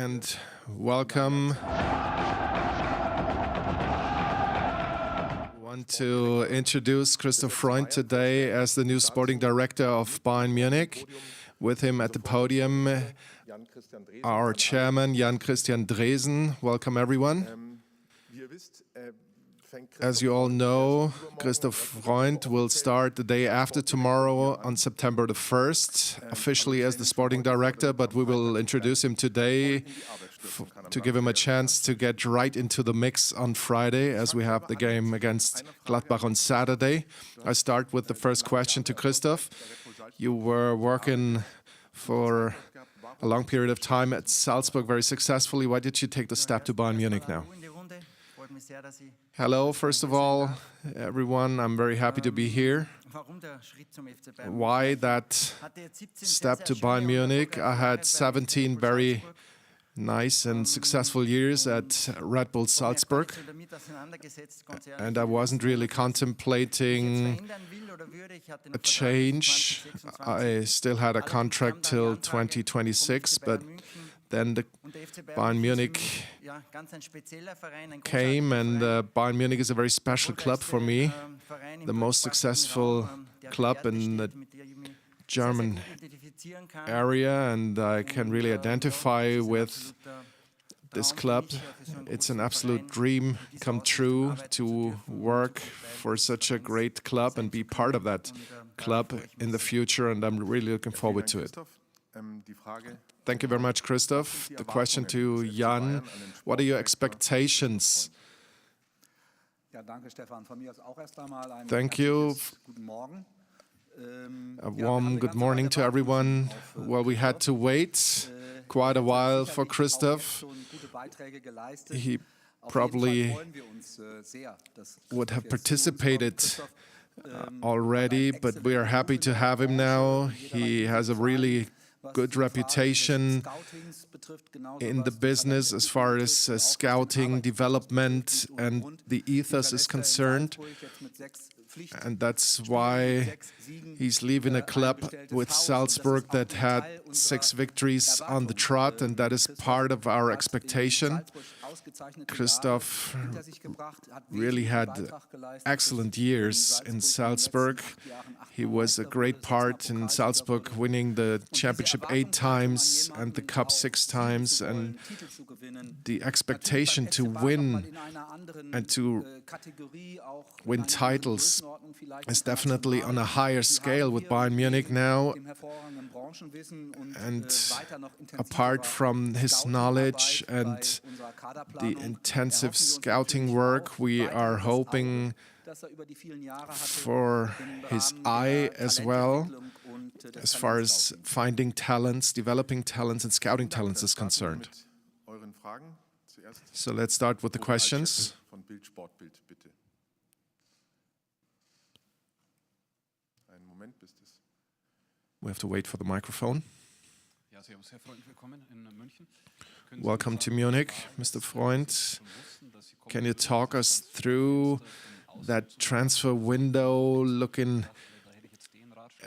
and welcome. I want to introduce Christoph Freund today as the new sporting director of Bayern Munich. With him at the podium, our chairman, Jan-Christian Dresen. Welcome, everyone. As you all know, Christoph Freund will start the day after tomorrow on September the 1st, officially as the sporting director, but we will introduce him today to give him a chance to get right into the mix on Friday, as we have the game against Gladbach on Saturday. I start with the first question to Christoph. You were working for a long period of time at Salzburg very successfully. Why did you take the step to Bayern Munich now? Hello, first of all, everyone. I'm very happy to be here. Why that step to Bayern Munich? I had 17 very nice and successful years at Red Bull Salzburg, and I wasn't really contemplating a change. I still had a contract till 2026, but then the Bayern Munich came, and Bayern Munich is a very special club for me, the most successful club in the German area, and I can really identify with this club. It's an absolute dream come true to work for such a great club and be part of that club in the future, and I'm really looking forward to it. Thank you very much, Christoph. The question to Jan, what are your expectations? Thank you. A warm good morning to everyone. Well, we had to wait quite a while for Christoph. He probably would have participated already, but we are happy to have him now. He has a really good reputation in the business as far as scouting, development, and the ethos is concerned. And that's why he's leaving a club with Salzburg that had 6 victories on the trot, and that is part of our expectation. Christoph really had excellent years in Salzburg. He was a great part in Salzburg, winning the championship 8 times and the cup 6 times, and the expectation to win and to win titles is definitely on a higher scale with Bayern Munich now. And apart from his knowledge and the intensive scouting work, we are hoping for his eye as well, as far as finding talents, developing talents, and scouting talents is concerned. So let's start with the questions. We have to wait for the microphone. Welcome to Munich, Mr. Freund. Can you talk us through that transfer window, looking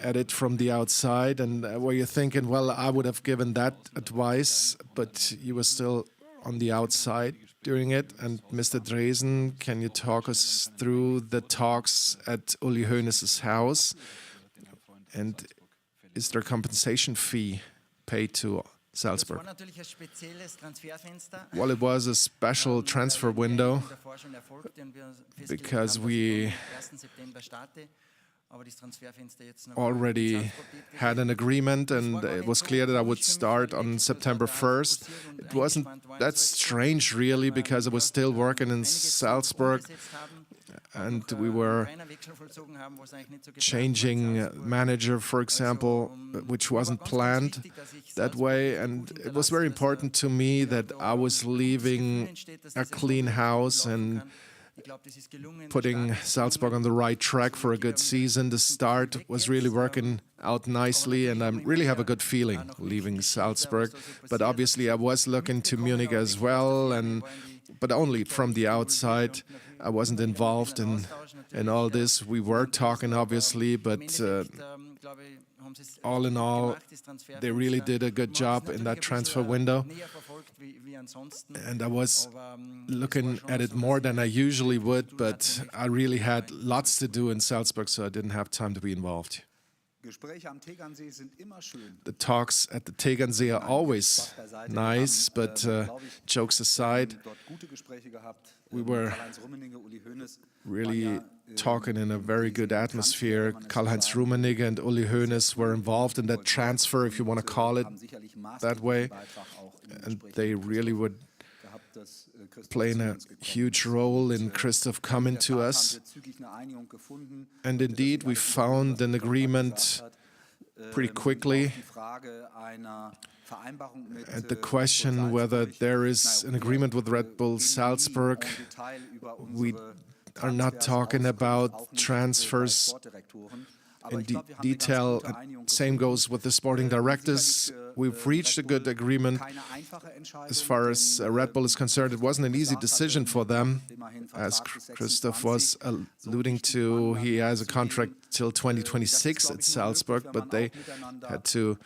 at it from the outside, and were you thinking, well, I would have given that advice, but you were still on the outside during it? And Mr. Dresen, can you talk us through the talks at Uli Hoeneß's house? And is there a compensation fee paid to Salzburg? Well, it was a special transfer window because we already had an agreement, and it was clear that I would start on September 1st. It wasn't that strange, really, because I was still working in Salzburg, and we were changing manager, for example, which wasn't planned that way. And it was very important to me that I was leaving a clean house and putting Salzburg on the right track for a good season. The start was really working out nicely, and I really have a good feeling leaving Salzburg. But obviously I was looking to Munich as well, and but only from the outside. I wasn't involved in all this. We were talking, obviously, but all in all, they really did a good job in that transfer window. And I was looking at it more than I usually would, but I really had lots to do in Salzburg, so I didn't have time to be involved. The talks at the Tegernsee are always nice, but jokes aside, we were really talking in a very good atmosphere. Karl-Heinz Rummenigge and Uli Hoeneß were involved in that transfer, if you want to call it that way, and they really would playing a huge role in Christoph coming to us. And indeed, we found an agreement pretty quickly. And the question whether there is an agreement with Red Bull Salzburg, we are not talking about transfers in detail. Same goes with the sporting directors. We've reached a good agreement. As far as Red Bull is concerned, it wasn't an easy decision for them. As Christoph was alluding to, he has a contract till 2026 at Salzburg, but they had to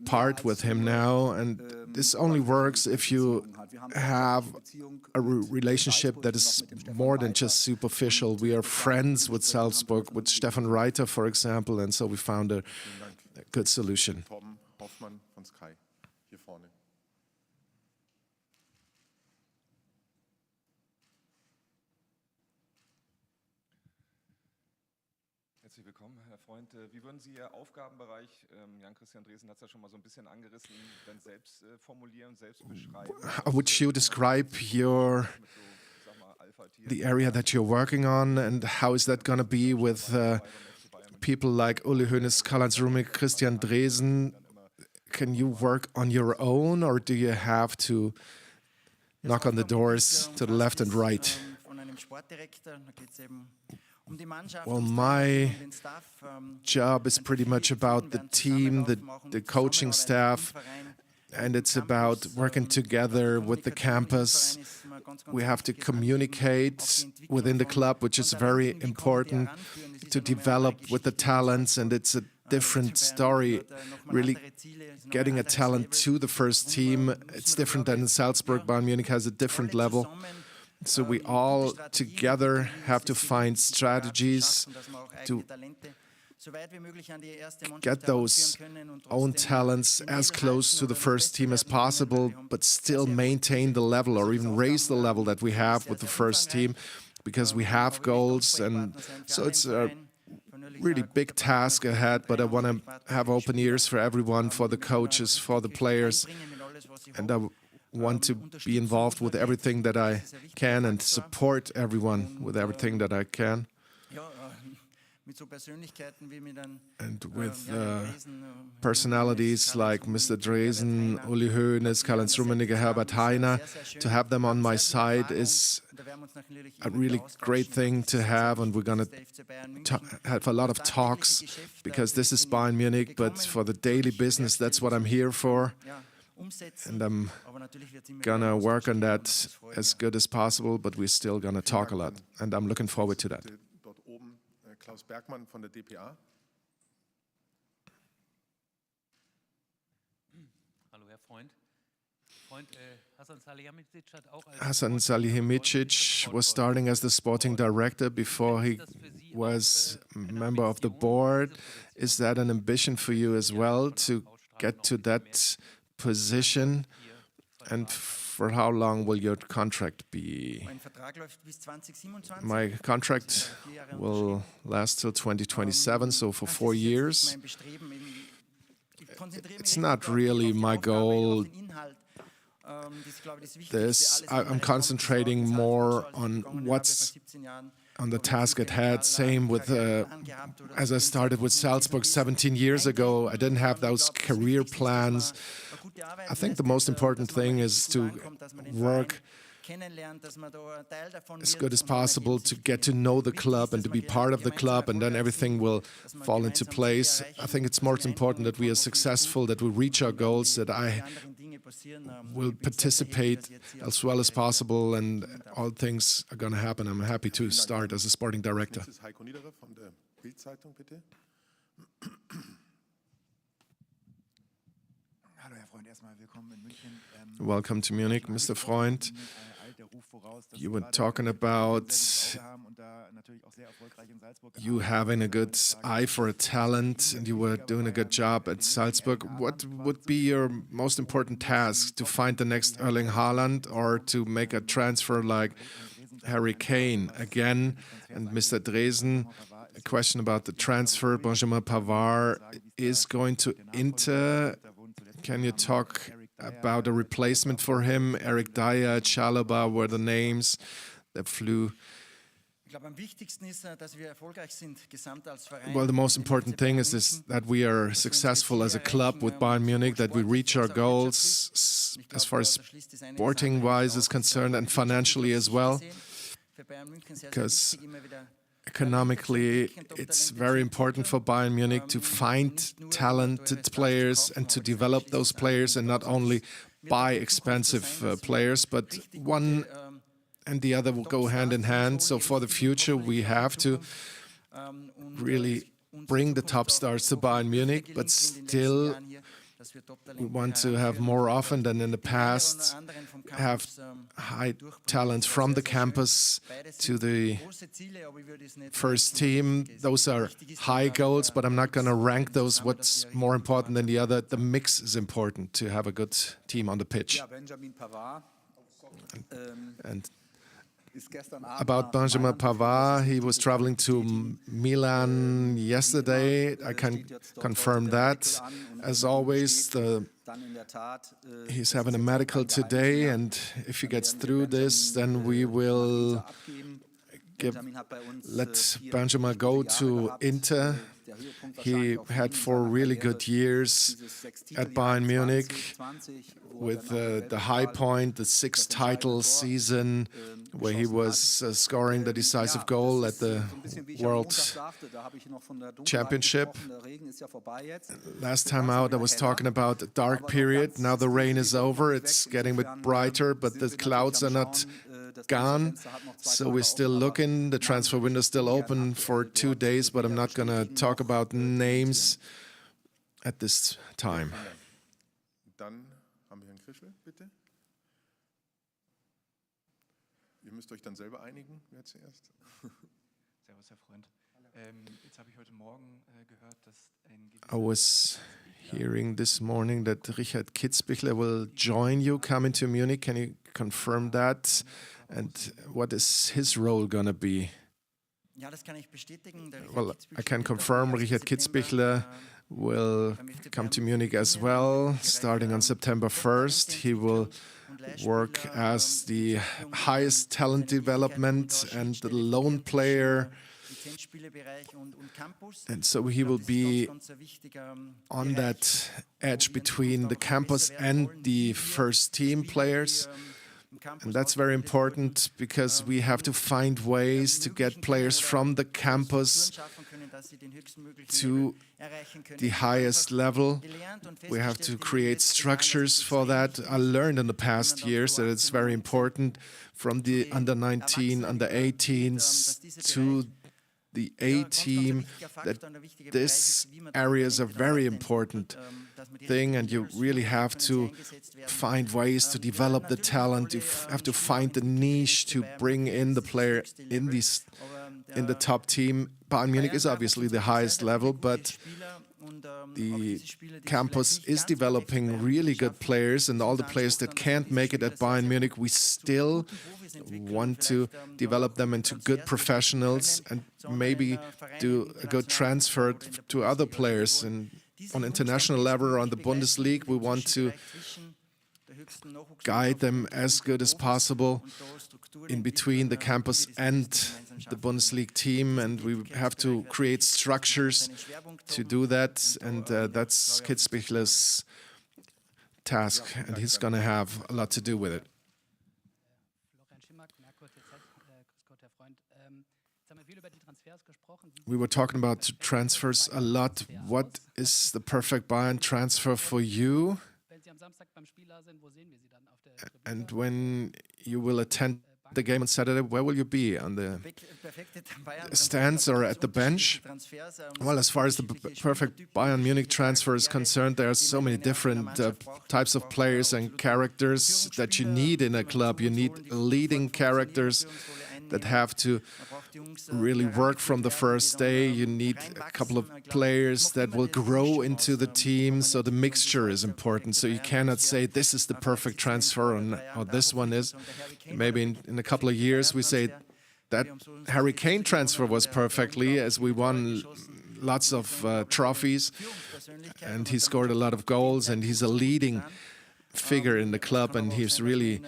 part with him now. And this only works if you have a relationship that is more than just superficial. We are friends with Salzburg, with Stefan Reiter, for example, and so we found a good solution. Herzlich willkommen, Herr Freund. Wie würden Sie Ihr Aufgabenbereich, Jan-Christian Dresen hat es ja schon mal so ein bisschen angerissen, dann selbst formulieren, selbst beschreiben? How would you describe the area that you're working on, and how is that going to be with people like Uli Hoeneß, Karl-Heinz Rummenigge, Christian Dresen? Can you work on your own, or do you have to knock on the doors to the left and right? Well, my job is pretty much about the team, the coaching staff, and it's about working together with the campus. We have to communicate within the club, which is very important, to develop with the talents, and it's a different story. Really getting a talent to the first team, it's different than in Salzburg. Bayern Munich has a different level. So we all together have to find strategies to get those own talents as close to the first team as possible, but still maintain the level or even raise the level that we have with the first team, because we have goals. And so it's a really big task ahead, but I want to have open ears for everyone, for the coaches, for the players, and I want to be involved with everything that I can and support everyone with everything that I can. And with personalities like Mr. Dresen, Uli Hoeneß, Karl-Heinz Rummenigge, Herbert Hainer, to have them on my side is a really great thing to have, and we're going to have a lot of talks, because this is Bayern Munich, but for the daily business, that's what I'm here for. And I'm gonna work on that as good as possible, but we're still gonna talk a lot, and I'm looking forward to that. Hasan Salihamidzic was starting as the sporting director before he was a member of the board. Is that an ambition for you as well, to get to that position, and for how long will your contract be? My contract will last till 2027, so for 4 years. It's not really my goal. I'm concentrating more on what's on the task at hand. Same with, as I started with Salzburg 17 years ago, I didn't have those career plans. I think the most important thing is to work as good as possible, to get to know the club and to be part of the club, and then everything will fall into place. I think it's more important that we are successful, that we reach our goals, that I will participate as well as possible, and all things are going to happen. I'm happy to start as a sporting director. Welcome to Munich, Mr. Freund. You were talking about you having a good eye for a talent, and you were doing a good job at Salzburg. What would be your most important task? To find the next Erling Haaland, or to make a transfer like Harry Kane again? And Mr. Dresen, a question about the transfer. Benjamin Pavard is going to Inter. Can you talk about a replacement for him? Eric Dyer, Chalobah were the names that flew. Well, the most important thing is that we are successful as a club with Bayern Munich, that we reach our goals as far as sporting-wise is concerned, and financially as well, because economically it's very important for Bayern Munich to find talented players and to develop those players, and not only buy expensive players, but one and the other will go hand in hand. So for the future, we have to really bring the top stars to Bayern Munich, but still we want to have more often than in the past, have high talent from the campus to the first team. Those are high goals, but I'm not going to rank those what's more important than the other. The mix is important to have a good team on the pitch. And about Benjamin Pavard, he was traveling to Milan yesterday. I can confirm that. As always, he's having a medical today, and if he gets through this, then we will let Benjamin go to Inter. He had 4 really good years at Bayern Munich, with the high point, the 6th title season, where he was scoring the decisive goal at the World Championship. Last time out, I was talking about a dark period. Now the rain is over. It's getting a bit brighter, but the clouds are not gone. So we're still looking. The transfer window is still open for 2 days, but I'm not going to talk about names at this time. Dann haben wir Herrn Krischel, bitte. Ihr müsst euch dann selber einigen, wer zuerst. Servus, Herr Freund. Jetzt habe ich heute Morgen gehört, dass I was hearing this morning that Richard Kitzbichler will join you coming to Munich. Can you confirm that? And what is his role going to be? Well, I can confirm Richard Kitzbichler will come to Munich as well, starting on September 1st. He will work as the highest talent development and the lone player. And so he will be on that edge between the campus and the first team players. And that's very important, because we have to find ways to get players from the campus to the highest level. We have to create structures for that. I learned in the past years that it's very important, from the under-19, under-18s to the A-team, that these areas are very important thing, and you really have to find ways to develop the talent. You have to find the niche to bring in the player in the top team. Bayern Munich is obviously the highest level, but the campus is developing really good players, and all the players that can't make it at Bayern Munich, we still want to develop them into good professionals and maybe do a good transfer to other players. And on international level or on the Bundesliga, we want to guide them as good as possible in between the campus and the Bundesliga team, and we have to create structures to do that, and that's Kitzbichler's task, and he's going to have a lot to do with it. We were talking about transfers a lot. What is the perfect Bayern transfer for you? And when you will attend the game on Saturday, where will you be? On the stands or at the bench? Well, as far as the perfect Bayern Munich transfer is concerned, there are so many different types of players and characters that you need in a club. You need leading characters that have to really work from the first day. You need a couple of players that will grow into the team, so the mixture is important. So you cannot say this is the perfect transfer or this one is. Maybe in a couple of years we say that Harry Kane transfer was perfectly, as we won lots of trophies and he scored a lot of goals and he's a leading figure in the club and he's really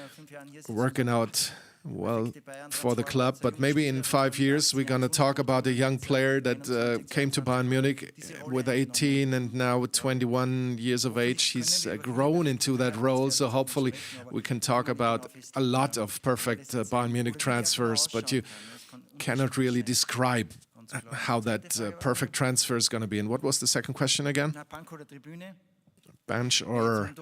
working out well for the club. But maybe in 5 years we're going to talk about a young player that came to Bayern Munich with 18 and now with 21 years of age. He's grown into that role, so hopefully we can talk about a lot of perfect Bayern Munich transfers, but you cannot really describe how that perfect transfer is going to be. And what was the second question again? Bench or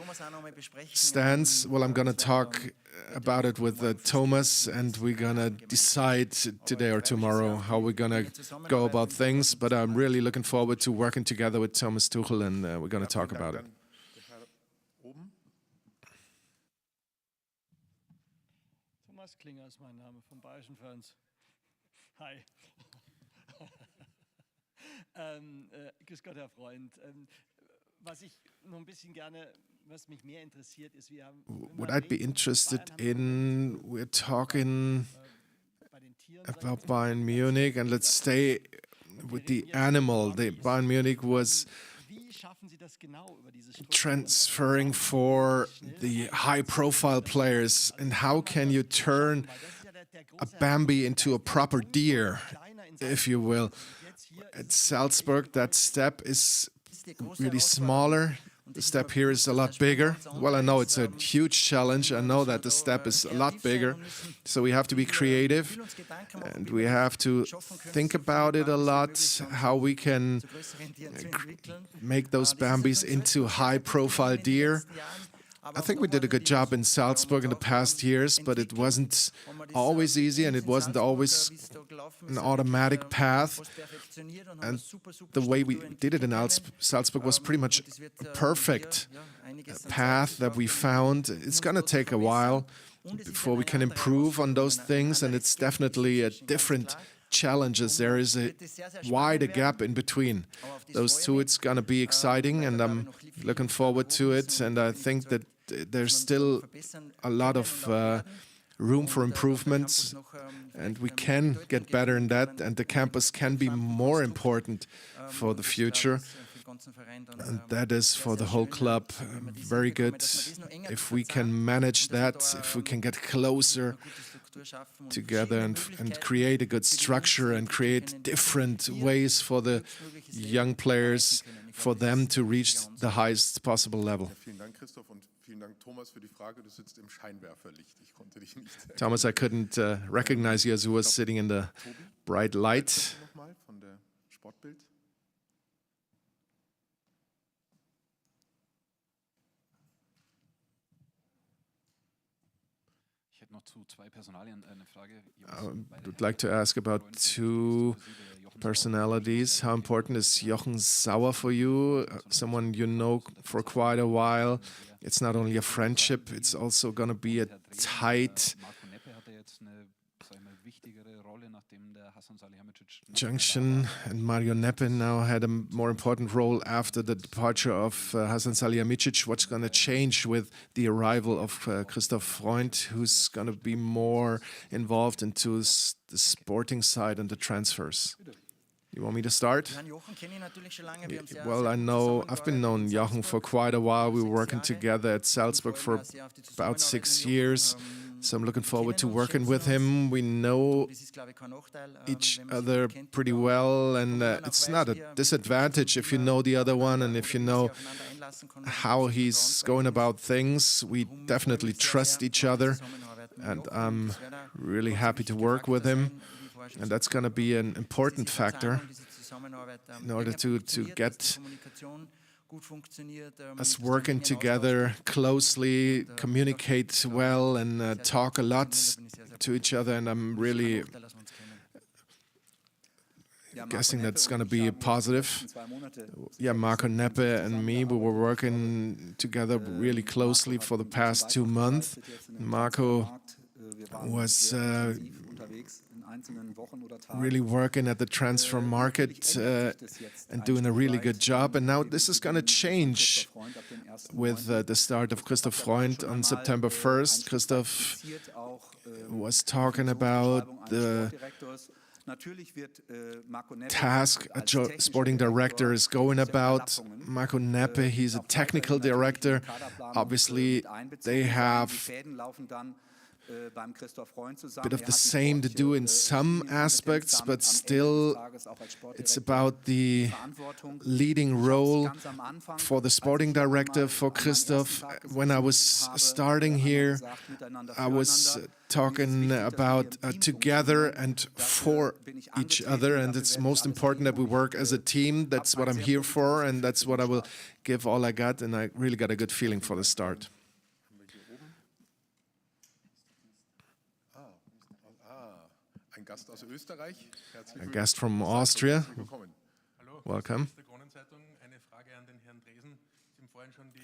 stands? Well, I'm going to talk about it with Thomas, and we're going to decide today or tomorrow how we're going to go about things. But I'm really looking forward to working together with Thomas Tuchel, and we're going to talk about it. Thomas Klinger ist mein Name von Bayerischen Fans. Hi. Grüß Gott, Herr Freund. What I'd be interested in, we're talking about Bayern Munich, and let's stay with the animal. The Bayern Munich was transferring for the high-profile players, and how can you turn a Bambi into a proper deer, if you will? At Salzburg, that step is really smaller. The step here is a lot bigger. Well, I know it's a huge challenge. I know that the step is a lot bigger. So we have to be creative and we have to think about it a lot, how we can make those Bambis into high-profile deer. I think we did a good job in Salzburg in the past years, but it wasn't always easy and it wasn't always an automatic path. And the way we did it in Salzburg was pretty much a perfect path that we found. It's going to take a while before we can improve on those things, and it's definitely a different challenges. There is a wide gap in between those two. It's going to be exciting, and I'm looking forward to it. And I think that there's still a lot of room for improvements, and we can get better in that, and the campus can be more important for the future. And that is for the whole club very good. If we can manage that, if we can get closer together and create a good structure and create different ways for the young players, for them to reach the highest possible level. Vielen Dank, Christoph, und vielen Dank, Thomas, für die Frage. Du sitzt im Scheinwerferlicht. Ich konnte dich nicht. Thomas, I couldn't recognize you as you were sitting in the bright light. Nochmal von der Sportbild. I would like to ask about two personalities. How important is Jochen Sauer for you? Someone you know for quite a while. It's not only a friendship, it's also going to be a tight junction, and Mario Neppe now had a more important role after the departure of Hasan Salihamidzic. What's going to change with the arrival of Christoph Freund, who's going to be more involved into the sporting side and the transfers? You want me to start? Well, I've been known Jochen for quite a while. We were working together at Salzburg for about 6 years. So I'm looking forward to working with him. We know each other pretty well, and it's not a disadvantage if you know the other one and if you know how he's going about things. We definitely trust each other, and I'm really happy to work with him. And that's going to be an important factor in order to get us working together closely, communicate well, and talk a lot to each other. And I'm really guessing that's going to be a positive. Yeah, Marco Neppe and me, we were working together really closely for the past 2 months. Marco was really working at the transfer market and doing a really good job. And now this is going to change with the start of Christoph Freund on September 1st. Christoph was talking about the task a sporting director is going about. Marco Neppe, he's a technical director. Obviously, they have a bit of the same to do in some aspects, but still it's about the leading role for the sporting director, for Christoph. When I was starting here, I was talking about together and for each other, and it's most important that we work as a team. That's what I'm here for, and that's what I will give all I got, and I really got a good feeling for the start. A guest from Austria. Welcome.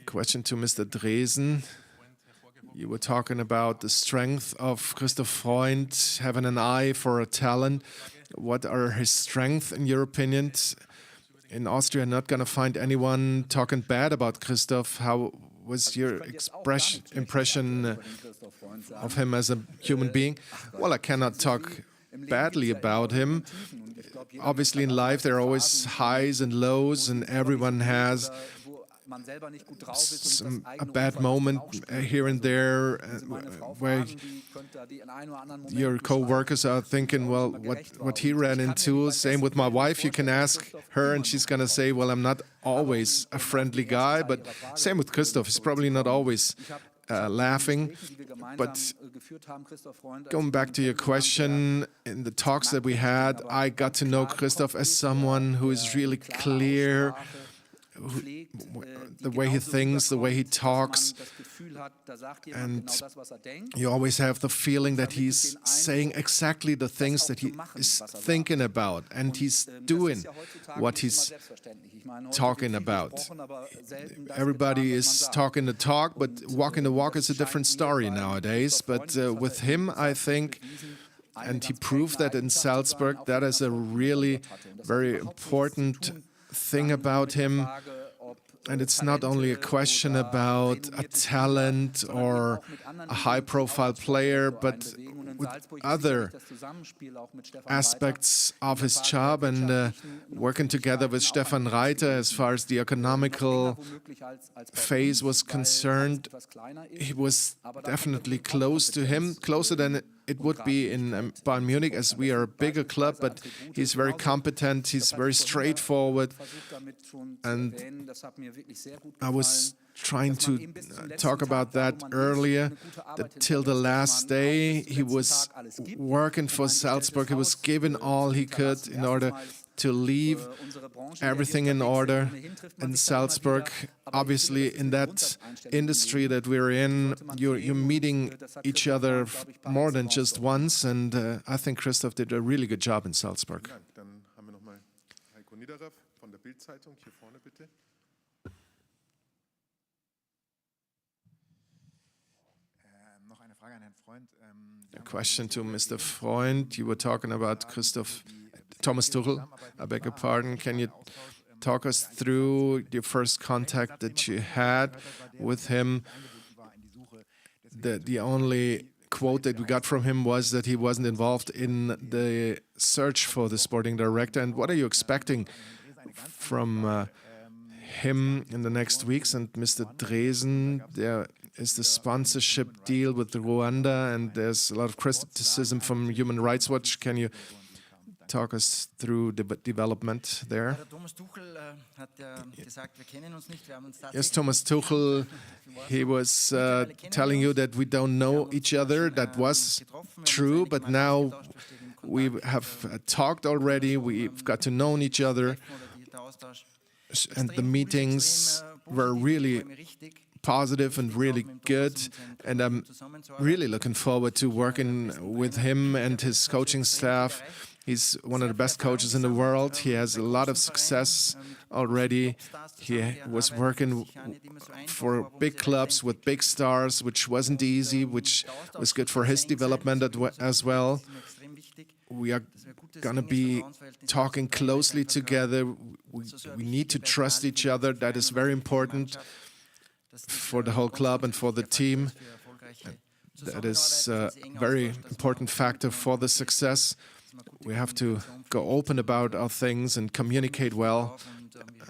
Question to Mr. Dresen. You were talking about the strength of Christoph Freund, having an eye for a talent. What are his strengths, in your opinion? In Austria, not going to find anyone talking bad about Christoph. How was your impression of him as a human being? Well, I cannot talk badly about him. Obviously, in life, there are always highs and lows, and everyone has a bad moment here and there where your co-workers are thinking, well, what he ran into. Same with my wife. You can ask her and she's going to say, well, I'm not always a friendly guy. But same with Christoph. He's probably not always laughing. But going back to your question, in the talks that we had, I got to know Christoph as someone who is really clear, the way he thinks, the way he talks, and you always have the feeling that he's saying exactly the things that he is thinking about, and he's doing what he's talking about. Everybody is talking the talk, but walking the walk is a different story nowadays. But with him, I think, and he proved that in Salzburg, that is a really very important thing about him. And it's not only a question about a talent or a high-profile player, but with other aspects of his job, and working together with Stefan Reiter as far as the economical phase was concerned. He was definitely close to him, closer than it would be in Bayern Munich, as we are a bigger club, but he's very competent, he's very straightforward, and I was trying to talk about that earlier, that till the last day he was working for Salzburg, he was giving all he could in order to leave everything in order in Salzburg. Obviously, in that industry that we're in, you're meeting each other more than just once, and I think Christoph did a really good job in Salzburg. A question to Mr. Freund. You were talking about Thomas Tuchel, I beg your pardon. Can you talk us through your first contact that you had with him? The only quote that we got from him was that he wasn't involved in the search for the sporting director. And what are you expecting from him in the next weeks? And Mr. Dresen, there is the sponsorship deal with Rwanda, and there's a lot of criticism from Human Rights Watch. Can you talk us through the development there? Yes, Thomas Tuchel, he was telling you that we don't know each other. That was true, but now we have talked already. We've got to know each other. and the meetings were really positive and really good, and I'm really looking forward to working with him and his coaching staff. He's one of the best coaches in the world. He has a lot of success already. He was working for big clubs with big stars, which wasn't easy, which was good for his development as well. We are going to be talking closely together. We need to trust each other. That is very important for the whole club and for the team. That is a very important factor for the success. We have to go open about our things and communicate well.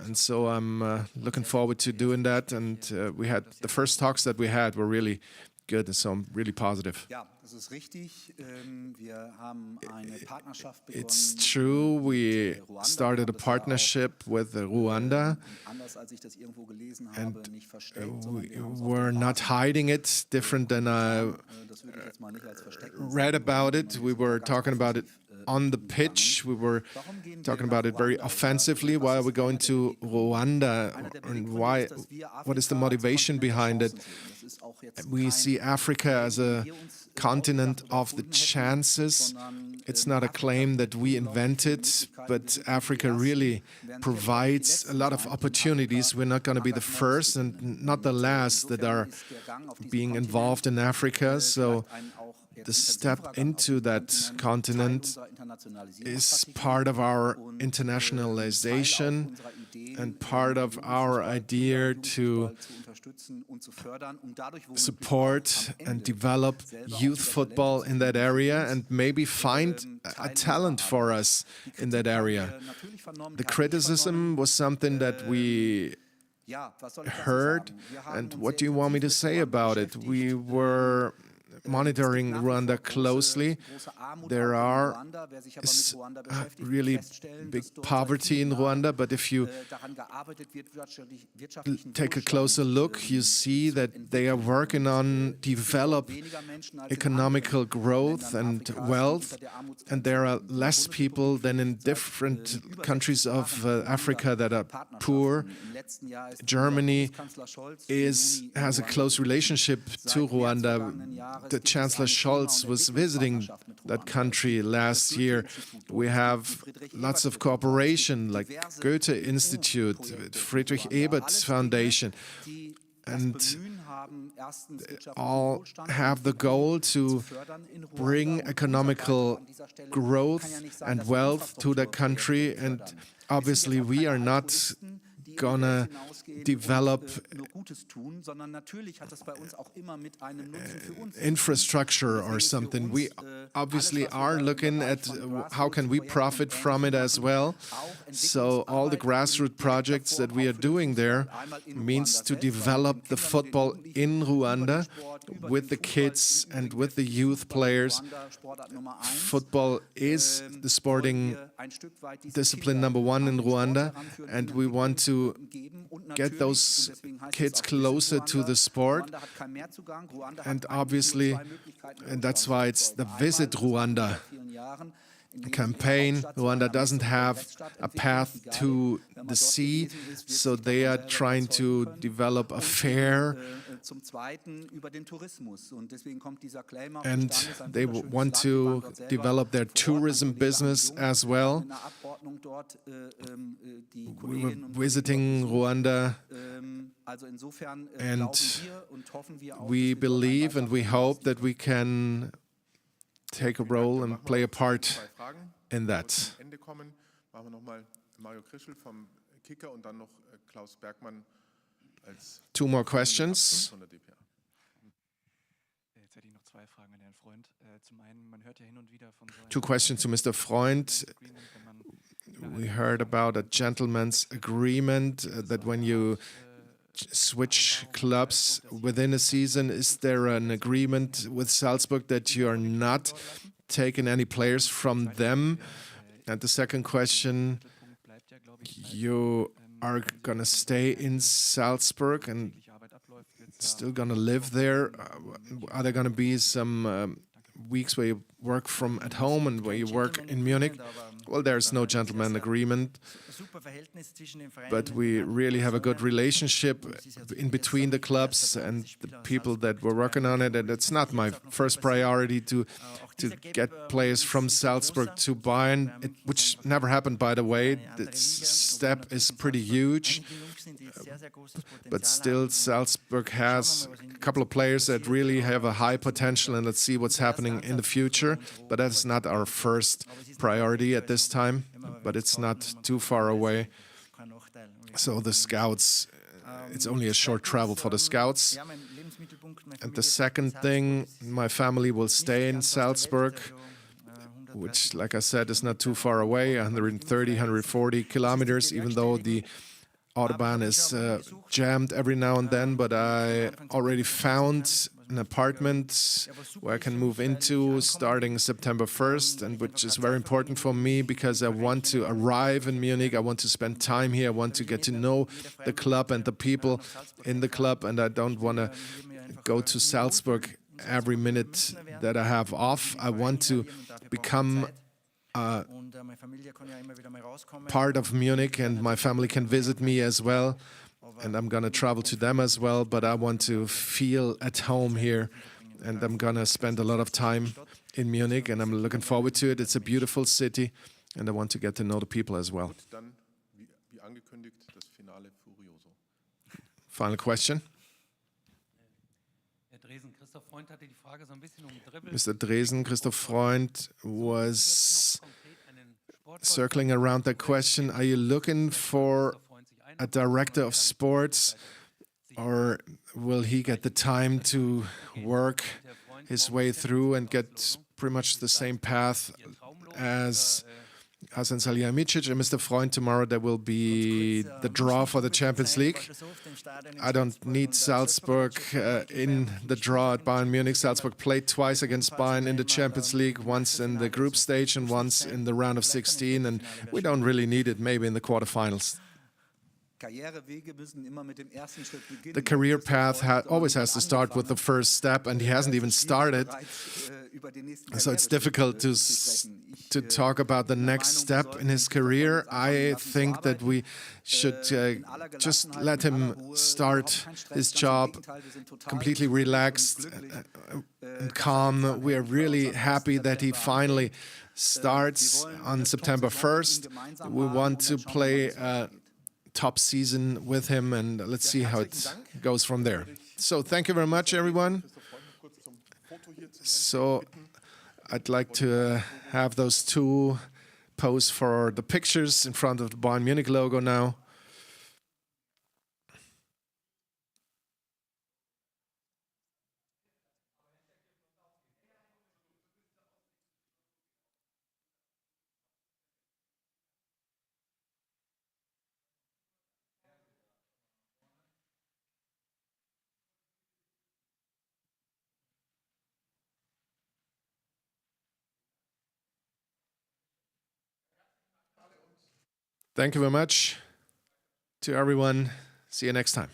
And so I'm looking forward to doing that. And we had the first talks that we had were really good, and so I'm really positive. It's true, we started a partnership with Rwanda, and we're not hiding it, different than I read about it. We were talking about it on the pitch. We were talking about it very offensively. Why are we going to Rwanda, and why? What is the motivation behind it? We see Africa as a continent of the chances. It's not a claim that we invented, but Africa really provides a lot of opportunities. We're not going to be the first and not the last that are being involved in Africa. So the step into that continent is part of our internationalization and part of our idea to support and develop youth football in that area and maybe find a talent for us in that area. The criticism was something that we heard, and what do you want me to say about it? We were monitoring Rwanda closely. There is really big poverty in Rwanda, but if you take a closer look, you see that they are working on develop economical growth and wealth, and there are less people than in different countries of Africa that are poor. Germany has a close relationship to Rwanda. The Chancellor Scholz was visiting that country last year. We have lots of cooperation, like Goethe Institute, Friedrich Ebert Foundation, and all have the goal to bring economical growth and wealth to the country. And obviously, we are not gonna develop infrastructure or something. We obviously are looking at how can we profit from it as well. So all the grassroots projects that we are doing there means to develop the football in Rwanda with the kids and with the youth players. Football is the sporting discipline number one in Rwanda, and we want to get those kids closer to the sport. And obviously, and that's why it's the Visit Rwanda campaign. Rwanda doesn't have a path to the sea, so they are trying to develop a fair, and they want to develop their tourism business as well. We were visiting Rwanda, and we believe and we hope that we can take a role and play a part in that. Two more questions. Two questions to Mr. Freund. We heard about a gentleman's agreement that when you switch clubs within a season, is there an agreement with Salzburg that you are not taking any players from them? And the second question, you are going to stay in Salzburg and still going to live there? Are there going to be some weeks where you work from at home and where you work in Munich. Well, there's no gentleman agreement, but we really have a good relationship in between the clubs and the people that were working on it. And it's not my first priority to get players from Salzburg to Bayern, which never happened, by the way. This step is pretty huge, but still Salzburg has a couple of players that really have a high potential, and let's see what's happening in the future. But that's not our first priority at this time, but it's not too far away. So the scouts, it's only a short travel for the scouts. And the second thing, my family will stay in Salzburg, which, like I said, is not too far away, 130, 140 kilometers, even though the Autobahn is jammed every now and then. But I already found an apartment where I can move into starting September 1st, and which is very important for me because I want to arrive in Munich. I want to spend time here. I want to get to know the club and the people in the club, and I don't want to go to Salzburg every minute that I have off. I want to become part of Munich, and my family can visit me as well, and I'm going to travel to them as well, but I want to feel at home here, and I'm going to spend a lot of time in Munich, and I'm looking forward to it. It's a beautiful city, and I want to get to know the people as well. Final question. Mr. Dresen, Christoph Freund was circling around that question. Are you looking for a director of sports, or will he get the time to work his way through and get pretty much the same path as Hasan Salihamidzic and Mr. Freund? Tomorrow there will be the draw for the Champions League. I don't need Salzburg in the draw at Bayern Munich. Salzburg played twice against Bayern in the Champions League, once in the group stage and once in the round of 16, and we don't really need it, maybe in the quarterfinals. The career path always has to start with the first step, and he hasn't even started. So it's difficult to talk about the next step in his career. I think that we should just let him start his job completely relaxed and calm. We are really happy that he finally starts on September 1st. We want to play top season with him, and let's see how it goes from there. So thank you very much, everyone. So I'd like to have those two pose for the pictures in front of the Bayern Munich logo now. Thank you very much to everyone. See you next time.